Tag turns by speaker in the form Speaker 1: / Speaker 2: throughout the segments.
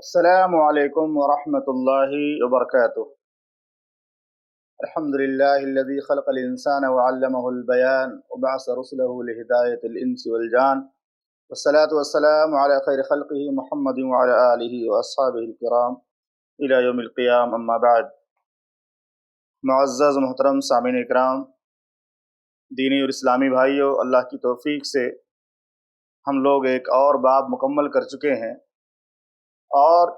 Speaker 1: السلام علیکم ورحمۃ اللہ وبرکاتہ۔ الحمد للہ الذی خلق الانسان وعلمہ البیان وبعث رسلہ لہدایۃ الانس والجان، والصلاة والسلام علی خیر خلقہ محمد وعلی آلہ واصحابہ الکرام الی یوم القیام، اما بعد۔ معزز محترم سامعین اکرام، دینی اور اسلامی بھائیوں، اللہ کی توفیق سے ہم لوگ ایک اور باب مکمل کر چکے ہیں، اور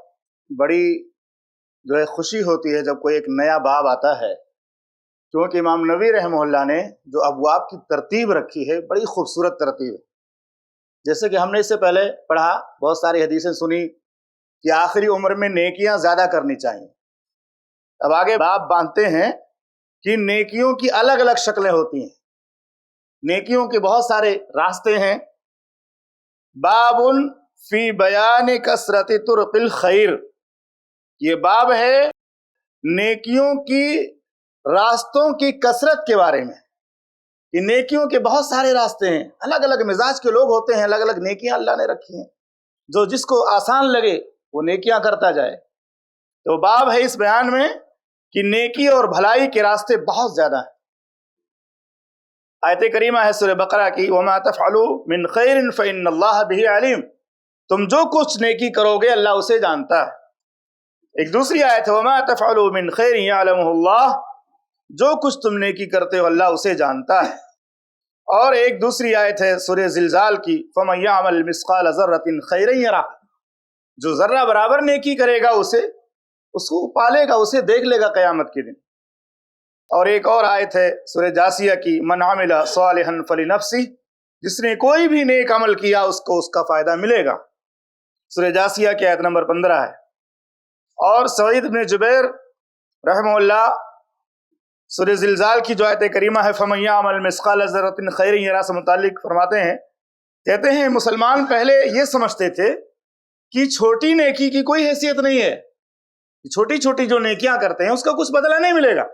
Speaker 1: بڑی خوشی ہوتی ہے جب کوئی ایک نیا باب آتا ہے، کیونکہ امام نووی رحمہ اللہ نے جو ابواب کی ترتیب رکھی ہے بڑی خوبصورت ترتیب ہے۔ جیسے کہ ہم نے اس سے پہلے پڑھا، بہت ساری حدیثیں سنی کہ آخری عمر میں نیکیاں زیادہ کرنی چاہیے۔ اب آگے باب باندھتے ہیں کہ نیکیوں کی الگ الگ شکلیں ہوتی ہیں، نیکیوں کے بہت سارے راستے ہیں۔ باب فی بیان کثرت طرق الخیر، یہ باب ہے نیکیوں کی راستوں کی کثرت کے بارے میں، کہ نیکیوں کے بہت سارے راستے ہیں، الگ الگ مزاج کے لوگ ہوتے ہیں، الگ الگ نیکیاں اللہ نے رکھی ہیں، جو جس کو آسان لگے وہ نیکیاں کرتا جائے۔ تو باب ہے اس بیان میں کہ نیکی اور بھلائی کے راستے بہت زیادہ ہیں۔ آیت کریمہ ہے سورہ بقرہ کی، وما تفعلوا من خیر فإن اللہ بہ علیم، تم جو کچھ نیکی کرو گے اللہ اسے جانتا ہے۔ ایک دوسری آیت ہے، وما تفعلوا من خیر یعلمہ اللہ، جو کچھ تم نیکی کرتے ہو اللہ اسے جانتا ہے۔ اور ایک دوسری آیت ہے سورہ زلزال کی، فمن یعمل مثقال ذرۃ خیرا یرہ، جو ذرہ برابر نیکی کرے گا اس کو پالے گا، اسے دیکھ لے گا قیامت کے دن۔ اور ایک اور آیت ہے سورہ جاسیہ کی، من عمل صالحا فلنفسہ، جس نے کوئی بھی نیک عمل کیا اس کو اس کا فائدہ ملے گا۔ سورہ جاسیہ کی آیت نمبر 15 ہے۔ اور سعید بن جبیر رحمہ اللہ سورہ زلزال کی جو آیت کریمہ ہے، فمن یعمل مثقال ذرۃ خیرا یرہ سے متعلق فرماتے ہیں، کہتے ہیں مسلمان پہلے یہ سمجھتے تھے کہ چھوٹی نیکی کی کوئی حیثیت نہیں ہے، چھوٹی چھوٹی جو نیکیاں کرتے ہیں اس کا کچھ بدلہ نہیں ملے گا،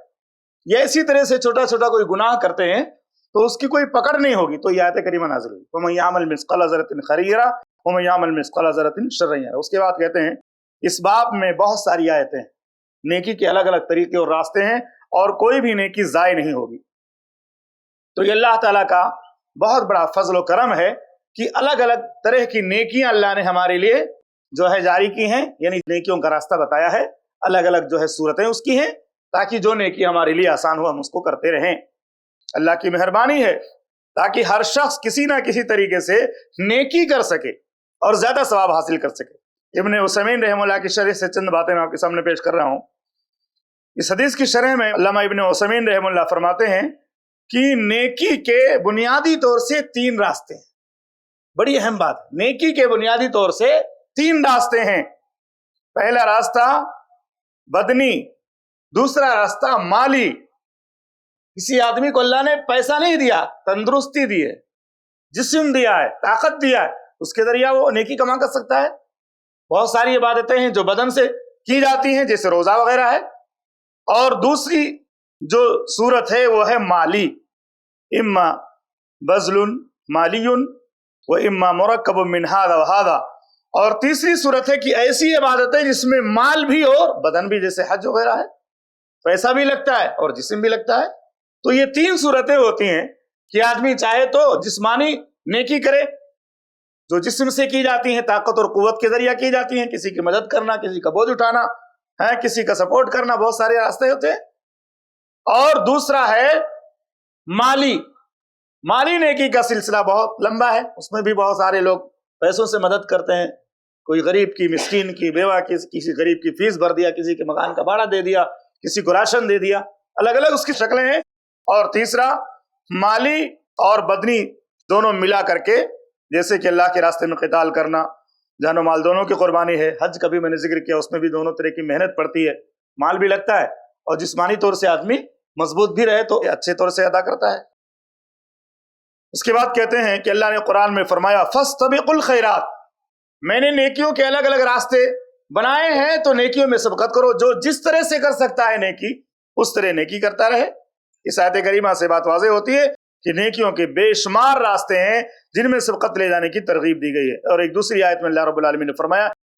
Speaker 1: یا اسی طرح سے چھوٹا چھوٹا کوئی گناہ کرتے ہیں تو اس کی کوئی پکڑ نہیں ہوگی۔ تو یہ آیت کریمہ نازل ہوئی، فمن یعمل مثقال ذرۃ خیرا یرہ ومن یعمل مثقال ذرۃ شرا یرہ۔ اس کے بعد کہتے ہیں اس باب میں بہت ساری آیتیں ہیں، نیکی کے الگ الگ طریقے اور راستے ہیں، اور کوئی بھی نیکی ضائع نہیں ہوگی۔ تو یہ اللہ تعالیٰ کا بہت بڑا فضل و کرم ہے کہ الگ الگ طرح کی نیکیاں اللہ نے ہمارے لیے جو ہے جاری کی ہیں، یعنی نیکیوں کا راستہ بتایا ہے، الگ الگ جو ہے صورتیں اس کی ہیں، تاکہ جو نیکی ہمارے لیے آسان ہو ہم اس کو کرتے رہیں۔ اللہ کی مہربانی ہے تاکہ ہر شخص کسی نہ کسی طریقے سے نیکی کر سکے اور زیادہ ثواب حاصل کر سکے۔ ابن عثیمین رحمہ اللہ کی شرح سے چند باتیں میں آپ کے سامنے پیش کر رہا ہوں۔ اس حدیث کی شرح میں علامہ ابن عثیمین رحمہ اللہ فرماتے ہیں کہ نیکی کے بنیادی طور سے 3 راستے ہیں۔ بڑی اہم بات، نیکی کے بنیادی طور سے 3 راستے ہیں۔ پہلا راستہ بدنی، دوسرا راستہ مالی، کسی آدمی کو اللہ نے پیسہ نہیں دیا، تندرستی دی ہے، جسم دیا ہے، طاقت دیا ہے، اس کے ذریعہ وہ نیکی کما کر سکتا ہے۔ بہت ساری عبادتیں ہیں جو بدن سے کی جاتی ہیں، جیسے روزہ وغیرہ ہے۔ اور دوسری جو صورت ہے وہ ہے مالی، اما بذل مالی و اما مرکب من ھذا وھذا۔ اور تیسری صورت ہے کہ ایسی عبادتیں جس میں مال بھی اور بدن بھی، جیسے حج وغیرہ ہے، پیسہ بھی لگتا ہے اور جسم بھی لگتا ہے۔ تو یہ 3 صورتیں ہوتی ہیں کہ آدمی چاہے تو جسمانی نیکی کرے جو جسم سے کی جاتی ہیں، طاقت اور قوت کے ذریعہ کی جاتی ہیں، کسی کی مدد کرنا، کسی کا بوجھ اٹھانا ہے، کسی کا سپورٹ کرنا، بہت سارے راستے ہوتے ہیں۔ اور دوسرا ہے مالی نیکی کا سلسلہ بہت لمبا ہے، اس میں بھی بہت سارے لوگ پیسوں سے مدد کرتے ہیں، کوئی غریب کی، مسکین کی، بیوہ کی، کسی غریب کی فیس بھر دیا، کسی کے مکان کا بھاڑا دے دیا، کسی کو راشن دے دیا، الگ الگ اس کی شکلیں ہیں۔ اور تیسرا مالی اور بدنی دونوں ملا کر کے، جیسے کہ اللہ کے راستے میں قتال کرنا، جان و مال دونوں کی قربانی ہے۔ حج کا بھی میں نے ذکر کیا، اس میں بھی دونوں طرح کی محنت پڑتی ہے، مال بھی لگتا ہے، اور جسمانی طور سے آدمی مضبوط بھی رہے تو اچھے طور سے ادا کرتا ہے۔ اس کے بعد کہتے ہیں کہ اللہ نے قرآن میں فرمایا فاستبقوا الخیرات، میں نے نیکیوں کے الگ الگ راستے بنائے ہیں تو نیکیوں میں سبقت کرو، جو جس طرح سے کر سکتا ہے نیکی اس طرح نیکی کرتا رہے۔ اس آیت کریمہ سے بات واضح ہوتی ہے کہ نیکیوں کے بے شمار راستے ہیں جن میں سبقت لے جانے کی ترغیب دی گئی ہے۔ اور ایک دوسری آیت میں اللہ رب العالمین نے فرمایا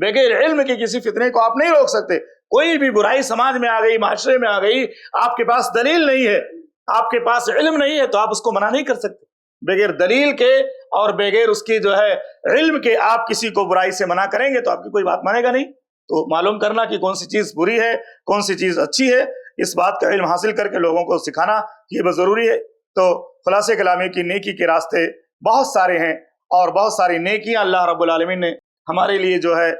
Speaker 1: بغیر علم کے کسی فتنے کو آپ نہیں روک سکتے. کوئی بھی برائی سماج میں آ گئی, معاشرے میں آ گئی, آپ کے پاس دلیل نہیں ہے, آپ کے پاس علم نہیں ہے, تو آپ اس کو منع نہیں کر سکتے. بغیر دلیل کے اور بغیر اس کی جو ہے علم کے آپ کسی کو برائی سے منع کریں گے تو آپ کی کوئی بات مانے گا نہیں. تو معلوم کرنا کہ کون سی چیز بری ہے, کون سی چیز اچھی ہے, اس بات کا علم حاصل کر کے لوگوں کو سکھانا یہ بہت ضروری ہے. تو خلاصہ کلام یہ کہ نیکی کے راستے بہت سارے ہیں اور بہت ساری نیکیاں اللہ رب العالمین نے ہمارے لیے جو ہے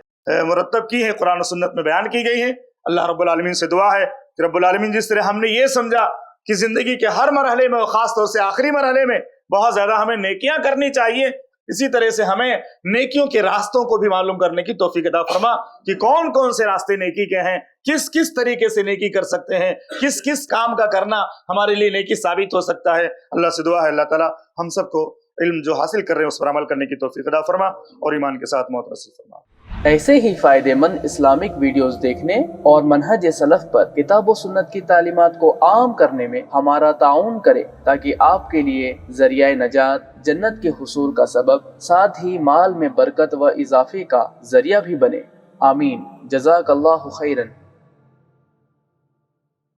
Speaker 1: مرتب کی ہیں, قرآن و سنت میں بیان کی گئی ہیں. اللہ رب العالمین سے دعا ہے کہ رب العالمین جس طرح ہم نے یہ سمجھا کہ زندگی کے ہر مرحلے میں, خاص طور سے آخری مرحلے میں بہت زیادہ ہمیں نیکیاں کرنی چاہیے, اسی طرح سے ہمیں نیکیوں کے راستوں کو بھی معلوم کرنے کی توفیق عطا فرما کہ کون کون سے راستے نیکی کے ہیں, کس کس طریقے سے نیکی کر سکتے ہیں, کس کس کام کا کرنا ہمارے لیے نیکی ثابت ہو سکتا ہے. اللہ سے دعا ہے اللہ تعالیٰ ہم سب کو علم جو حاصل کر رہے ہیں اس پر عمل کرنے کی توفیق عطا فرما اور ایمان کے ساتھ موت نصیب فرما.
Speaker 2: ایسے ہی فائدے مند اسلامک ویڈیوز دیکھنے اور منہج سلف پر کتاب و سنت کی تعلیمات کو عام کرنے میں ہمارا تعاون کریں تاکہ آپ کے لیے ذریعہ نجات, جنت کے حصول کا سبب, ساتھ ہی مال میں برکت و اضافے کا ذریعہ بھی بنے. آمین. جزاک اللہ خیرن.